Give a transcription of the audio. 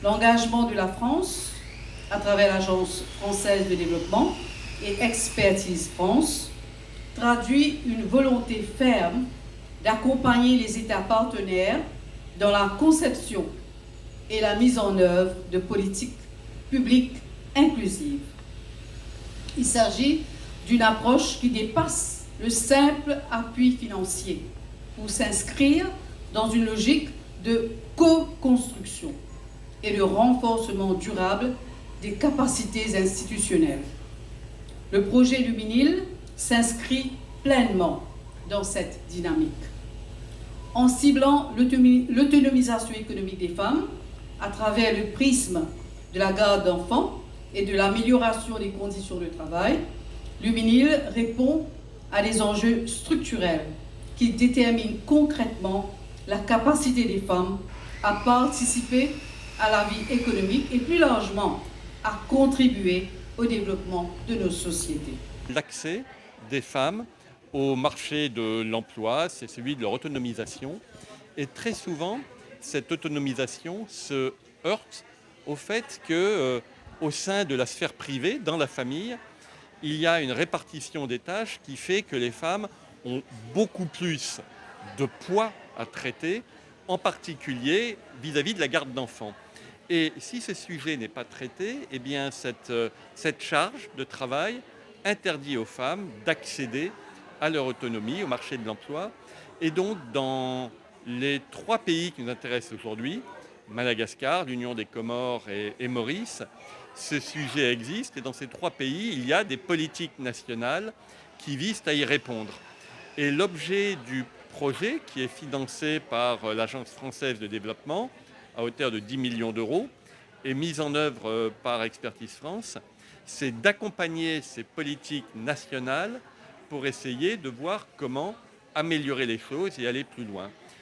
L'engagement de la France, à travers l'Agence française de développement et Expertise France, traduit une volonté ferme d'accompagner les États partenaires dans la conception et la mise en œuvre de politiques publiques inclusives. Il s'agit d'une approche qui dépasse le simple appui financier pour s'inscrire dans une logique de co-construction et de renforcement durable des capacités institutionnelles. Le projet Luminil s'inscrit pleinement dans cette dynamique. En ciblant l'autonomisation économique des femmes à travers le prisme de la garde d'enfants et de l'amélioration des conditions de travail, Luminil répond à des enjeux structurels qui déterminent concrètement la capacité des femmes à participer à la vie économique et plus largement à contribuer au développement de nos sociétés. L'accès des femmes au marché de l'emploi, c'est celui de leur autonomisation. Et très souvent, cette autonomisation se heurte au fait que, au sein de la sphère privée, dans la famille, il y a une répartition des tâches qui fait que les femmes ont beaucoup plus de poids à traiter, en particulier vis-à-vis de la garde d'enfants. Et si ce sujet n'est pas traité, eh bien cette charge de travail interdit aux femmes d'accéder à leur autonomie, au marché de l'emploi. Et donc, dans les 3 pays qui nous intéressent aujourd'hui, Madagascar, l'Union des Comores et Maurice, ce sujet existe. Et dans ces 3 pays, il y a des politiques nationales qui visent à y répondre. Et l'objet du projet, qui est financé par l'Agence française de développement, à hauteur de 10 millions d'euros, et mis en œuvre par Expertise France, c'est d'accompagner ces politiques nationales pour essayer de voir comment améliorer les choses et aller plus loin.